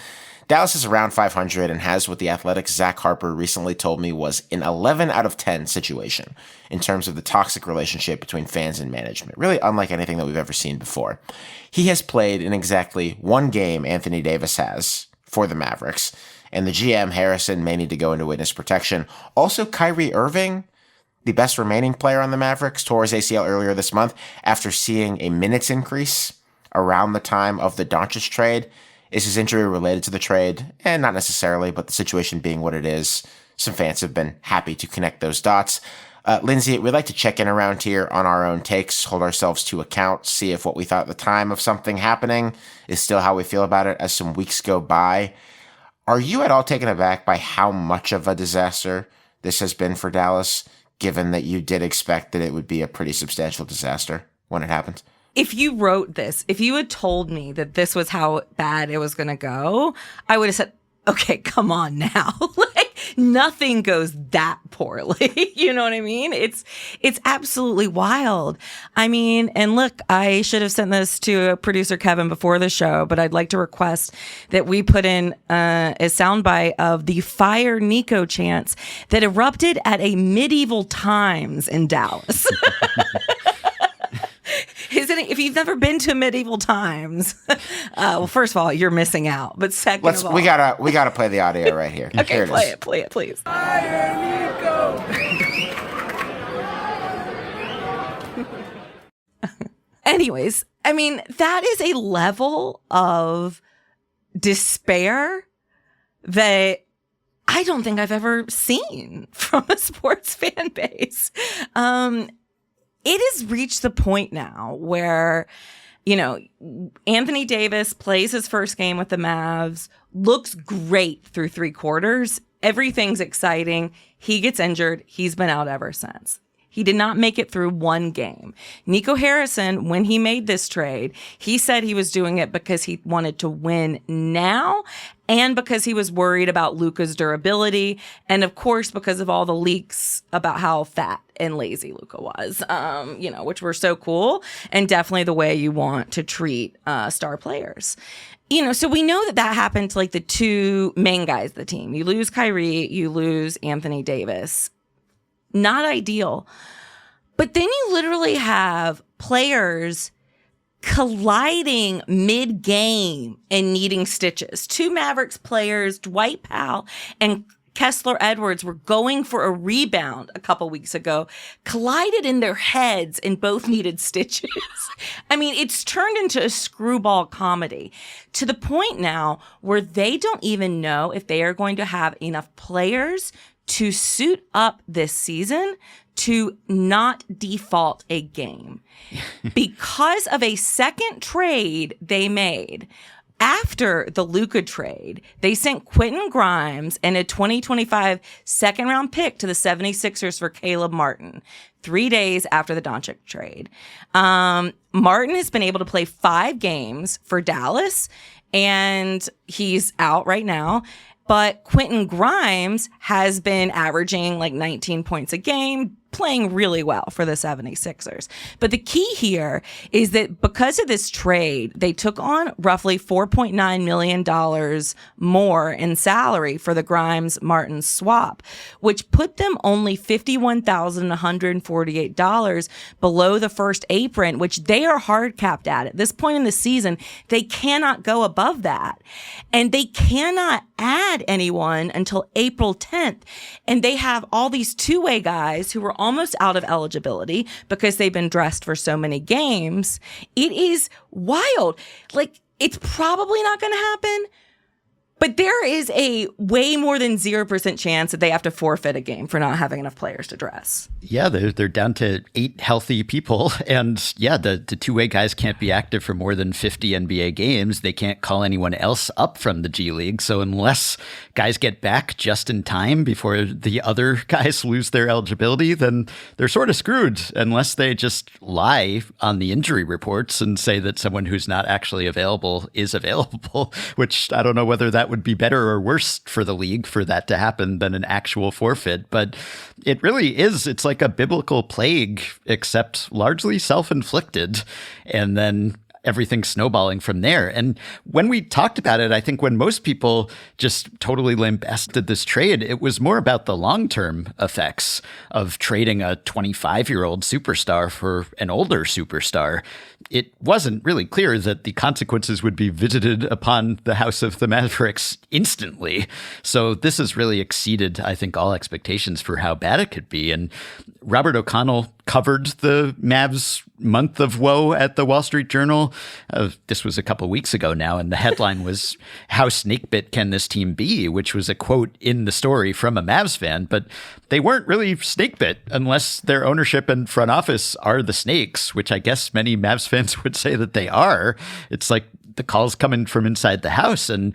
Dallas is around 500 and has what the Athletic's Zach Harper recently told me was an 11 out of 10 situation in terms of the toxic relationship between fans and management, really unlike anything that we've ever seen before. He has played in exactly one game, Anthony Davis has, for the Mavericks, and the GM, Harrison, may need to go into witness protection. Also, Kyrie Irving, the best remaining player on the Mavericks, tore his ACL earlier this month after seeing a minutes increase around the time of the Doncic trade. Is his injury related to the trade? Not necessarily, but the situation being what it is, some fans have been happy to connect those dots. Lindsay, we'd like to check in around here on our own takes, hold ourselves to account, see if what we thought at the time of something happening is still how we feel about it as some weeks go by. Are you at all taken aback by how much of a disaster this has been for Dallas, given that you did expect that it would be a pretty substantial disaster when it happened? If you wrote this, if you had told me that this was how bad it was going to go, I would have said, okay, come on now. Like, nothing goes that poorly. You know what I mean? It's absolutely wild. I mean, and look, I should have sent this to producer Kevin before the show, but I'd like to request that we put in a soundbite of the Fire Nico chants that erupted at a medieval times in Dallas. If you've never been to medieval times, well, first of all, you're missing out. But second of all, we gotta play the audio right here. Okay, here play it, please. Anyways, I mean, that is a level of despair that I don't think I've ever seen from a sports fan base. It has reached the point now where, you know, Anthony Davis plays his first game with the Mavs, looks great through 3 quarters. Everything's exciting. He gets injured. He's been out ever since. He did not make it through one game. Nico Harrison, when he made this trade, he said he was doing it because he wanted to win now and because he was worried about Luka's durability. And of course, because of all the leaks about how fat and lazy Luka was, which were so cool and definitely the way you want to treat star players. So we know that happened to like the 2 main guys of the team. You lose Kyrie, you lose Anthony Davis. Not ideal. But then you literally have players colliding mid-game and needing stitches. 2 Mavericks players, Dwight Powell and Kessler Edwards, were going for a rebound a couple weeks ago, collided in their heads and both needed stitches. I mean, it's turned into a screwball comedy to the point now where they don't even know if they are going to have enough players to suit up this season to not default a game because of a second trade they made. After the Luka trade, they sent Quentin Grimes and a 2025 second-round pick to the 76ers for Caleb Martin 3 days after the Doncic trade. Martin has been able to play 5 games for Dallas, and he's out right now. But Quentin Grimes has been averaging like 19 points a game, playing really well for the 76ers. But the key here is that because of this trade, they took on roughly $4.9 million more in salary for the Grimes-Martin swap, which put them only $51,148 below the first apron, which they are hard capped at this point in the season. They cannot go above that. And they cannot add anyone until April 10th. And they have all these two-way guys who were almost out of eligibility because they've been dressed for so many games. It is wild. Like, it's probably not going to happen, but there is a way more than 0% chance that they have to forfeit a game for not having enough players to dress. Yeah, they're down to 8 healthy people. And yeah, the two-way guys can't be active for more than 50 NBA games. They can't call anyone else up from the G League. So unless guys get back just in time before the other guys lose their eligibility, then they're sort of screwed unless they just lie on the injury reports and say that someone who's not actually available is available, which I don't know whether that would be better or worse for the league for that to happen than an actual forfeit. But it really is. It's like a biblical plague, except largely self-inflicted. And then everything snowballing from there. And when we talked about it, I think when most people just totally lambasted this trade, it was more about the long-term effects of trading a 25-year-old superstar for an older superstar. It wasn't really clear that the consequences would be visited upon the House of the Mavericks instantly. So this has really exceeded, I think, all expectations for how bad it could be. And Robert O'Connell covered the Mavs month of woe at the Wall Street Journal. This was a couple weeks ago now, and the headline was, "How snakebit can this team be?" which was a quote in the story from a Mavs fan. But they weren't really snakebit unless their ownership and front office are the snakes, which I guess many Mavs fans would say that they are. It's like the calls coming from inside the house. And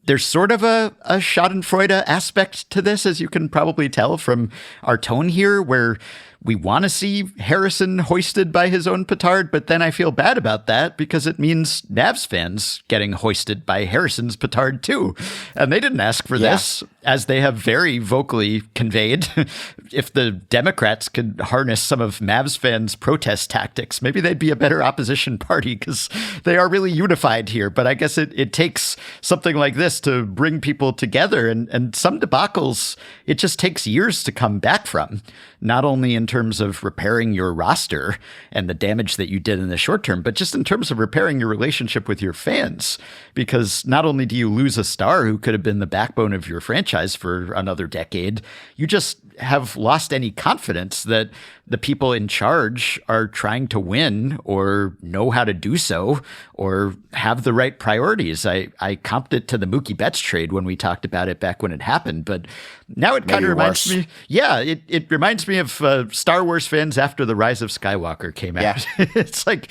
there's sort of a schadenfreude aspect to this, as you can probably tell from our tone here, where we want to see Harrison hoisted by his own petard, but then I feel bad about that because it means Mavs fans getting hoisted by Harrison's petard too. And they didn't ask for this, as they have very vocally conveyed. If the Democrats could harness some of Mavs fans' protest tactics, maybe they'd be a better opposition party because they are really unified here. But I guess it takes something like this to bring people together. And some debacles, it just takes years to come back from, not only in terms of repairing your roster and the damage that you did in the short term, but just in terms of repairing your relationship with your fans. Because not only do you lose a star who could have been the backbone of your franchise for another decade, you just have lost any confidence that the people in charge are trying to win or know how to do so or have the right priorities. I comped it to the Mookie Betts trade when we talked about it back when it happened, but now it kind of reminds me. Yeah, it reminds me of Star Wars fans after The Rise of Skywalker came out. Yeah. It's like,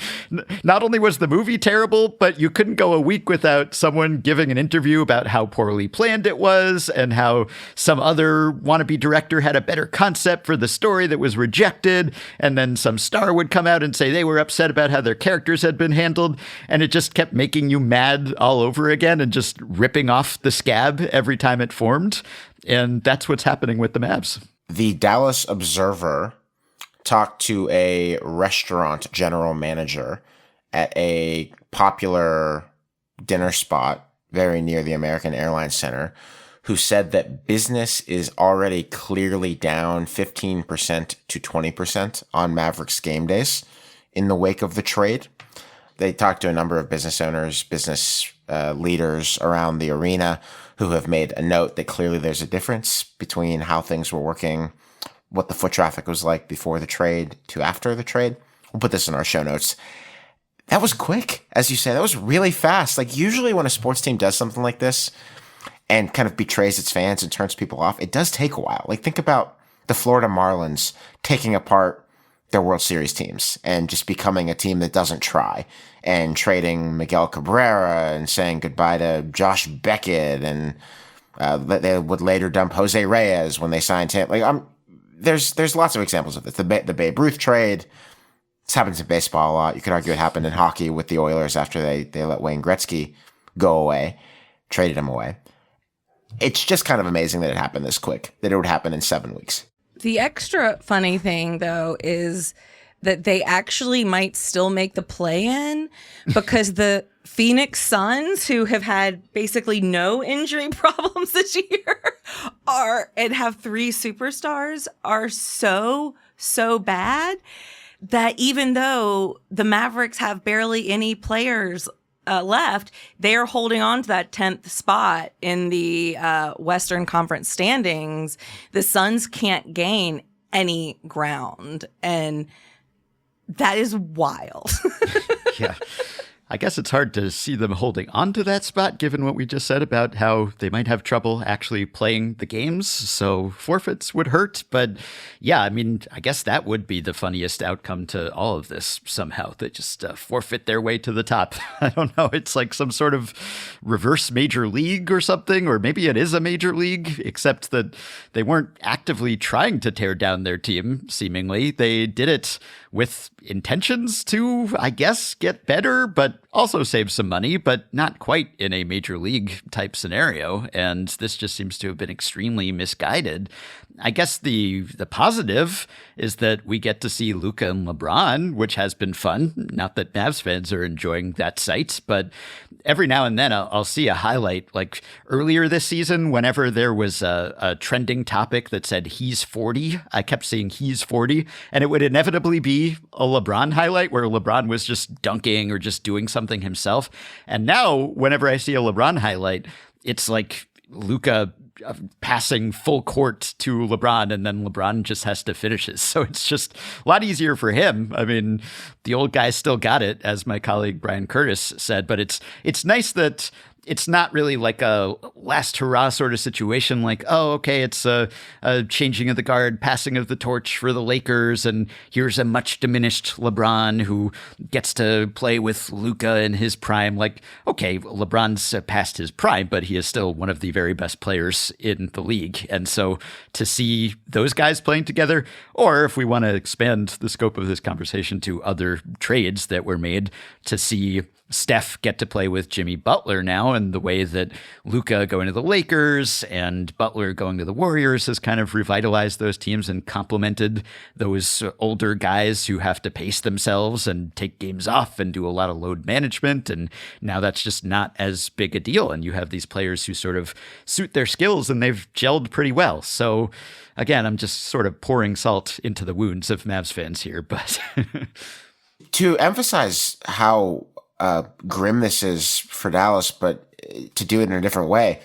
not only was the movie terrible, but you couldn't go a week without someone giving an interview about how poorly planned it was and how some other wannabe director had a better concept for the story that was rejected. And then some star would come out and say they were upset about how their characters had been handled. And it just kept making you mad all over again and just ripping off the scab every time it formed. And that's what's happening with the Mavs. The Dallas Observer talked to a restaurant general manager at a popular dinner spot very near the American Airlines Center, who said that business is already clearly down 15% to 20% on Mavericks game days in the wake of the trade. They talked to a number of business owners, business leaders around the arena who have made a note that clearly there's a difference between how things were working, what the foot traffic was like before the trade to after the trade. We'll put this in our show notes. That was quick, as you say. That was really fast. Like, usually when a sports team does something like this, and kind of betrays its fans and turns people off, it does take a while. Like, think about the Florida Marlins taking apart their World Series teams and just becoming a team that doesn't try, and trading Miguel Cabrera and saying goodbye to Josh Beckett, and they would later dump Jose Reyes when they signed him. Like, there's lots of examples of this. The Babe Ruth trade. This happens in baseball a lot. You could argue it happened in hockey with the Oilers after they let Wayne Gretzky go away, traded him away. It's just kind of amazing that it happened this quick, that it would happen in 7 weeks. The extra funny thing, though, is that they actually might still make the play-in because the Phoenix Suns, who have had basically no injury problems this year, and have 3 superstars, are so bad that even though the Mavericks have barely any players left, they're holding on to that 10th spot in the Western Conference standings. The Suns can't gain any ground, and that is wild. Yeah. I guess it's hard to see them holding on to that spot, given what we just said about how they might have trouble actually playing the games. So forfeits would hurt. But yeah, I mean, I guess that would be the funniest outcome to all of this somehow. They just forfeit their way to the top. I don't know. It's like some sort of reverse major league or something, or maybe it is a major league, except that they weren't actively trying to tear down their team, seemingly. They did it with intentions to, I guess, get better, but also save some money, but not quite in a major league type scenario. And this just seems to have been extremely misguided. I guess the positive is that we get to see Luka and LeBron, which has been fun. Not that Mavs fans are enjoying that sight, but every now and then I'll see a highlight. Like earlier this season, whenever there was a trending topic that said he's 40, I kept seeing he's 40, and it would inevitably be a LeBron highlight where LeBron was just dunking or just doing something himself. And now whenever I see a LeBron highlight, it's like Luka passing full court to LeBron, and then LeBron just has to finish it. So it's just a lot easier for him. I mean, the old guy still got it, as my colleague Brian Curtis said, but it's nice that it's not really like a last hurrah sort of situation, like, oh, okay, it's a changing of the guard, passing of the torch for the Lakers, and here's a much diminished LeBron who gets to play with Luka in his prime. Like, okay, LeBron's past his prime, but he is still one of the very best players in the league. And so to see those guys playing together, or if we want to expand the scope of this conversation to other trades that were made, to see Steph get to play with Jimmy Butler now, and the way that Luka going to the Lakers and Butler going to the Warriors has kind of revitalized those teams and complemented those older guys who have to pace themselves and take games off and do a lot of load management. And now that's just not as big a deal. And you have these players who sort of suit their skills, and they've gelled pretty well. So again, I'm just sort of pouring salt into the wounds of Mavs fans here, but to emphasize how grim this is for Dallas, but to do it in a different way,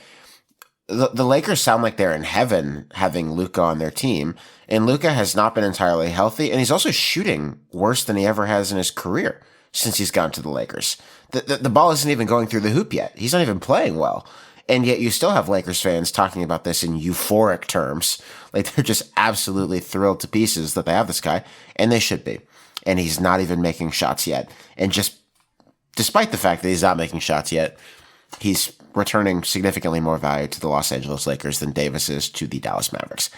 the Lakers sound like they're in heaven having Luka on their team, and Luka has not been entirely healthy, and he's also shooting worse than he ever has in his career since he's gone to the Lakers. The ball isn't even going through the hoop yet. He's not even playing well. And yet you still have Lakers fans talking about this in euphoric terms. Like, they're just absolutely thrilled to pieces that they have this guy, and they should be. And he's not even making shots yet. And just despite the fact that he's not making shots yet, he's returning significantly more value to the Los Angeles Lakers than Davis is to the Dallas Mavericks.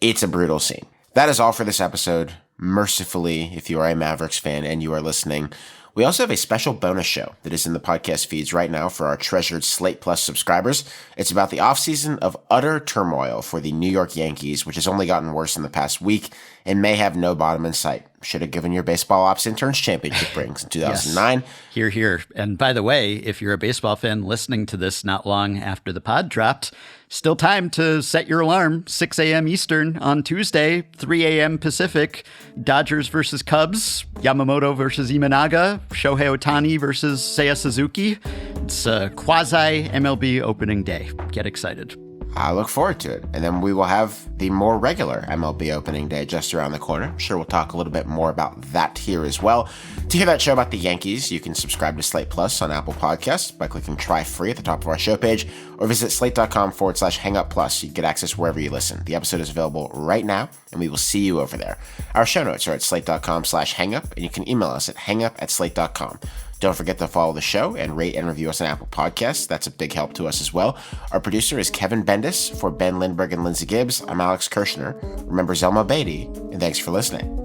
It's a brutal scene. That is all for this episode. Mercifully, if you are a Mavericks fan and you are listening, we also have a special bonus show that is in the podcast feeds right now for our treasured Slate Plus subscribers. It's about the offseason of utter turmoil for the New York Yankees, which has only gotten worse in the past week and may have no bottom in sight. Should have given your baseball ops interns championship rings in 2009. Yes. Hear, hear. And by the way, if you're a baseball fan listening to this not long after the pod dropped, still time to set your alarm. 6 a.m. Eastern on Tuesday, 3 a.m. Pacific. Dodgers versus Cubs, Yamamoto versus Imanaga, Shohei Ohtani versus Seiya Suzuki. It's a quasi-MLB opening day. Get excited. I look forward to it. And then we will have the more regular MLB opening day just around the corner. I'm sure we'll talk a little bit more about that here as well. To hear that show about the Yankees, you can subscribe to Slate Plus on Apple Podcasts by clicking Try Free at the top of our show page, or visit slate.com/hangup plus. You can get access wherever you listen. The episode is available right now, and we will see you over there. Our show notes are at slate.com/hangup, and you can email us at hangup@slate.com. Don't forget to follow the show and rate and review us on Apple Podcasts. That's a big help to us as well. Our producer is Kevin Bendis. For Ben Lindbergh and Lindsay Gibbs, I'm Alex Kirshner. Remember Zelma Beatty, and thanks for listening.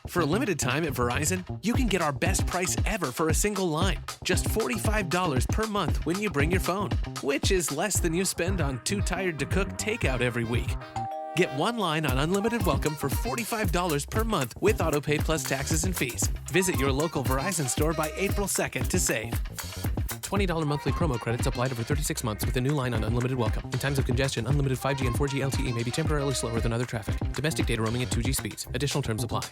For a limited time at Verizon, you can get our best price ever for a single line. Just $45 per month when you bring your phone, which is less than you spend on Too Tired to Cook takeout every week. Get one line on Unlimited Welcome for $45 per month with AutoPay plus taxes and fees. Visit your local Verizon store by April 2nd to save. $20 monthly promo credits applied over 36 months with a new line on Unlimited Welcome. In times of congestion, unlimited 5G and 4G LTE may be temporarily slower than other traffic. Domestic data roaming at 2G speeds. Additional terms apply.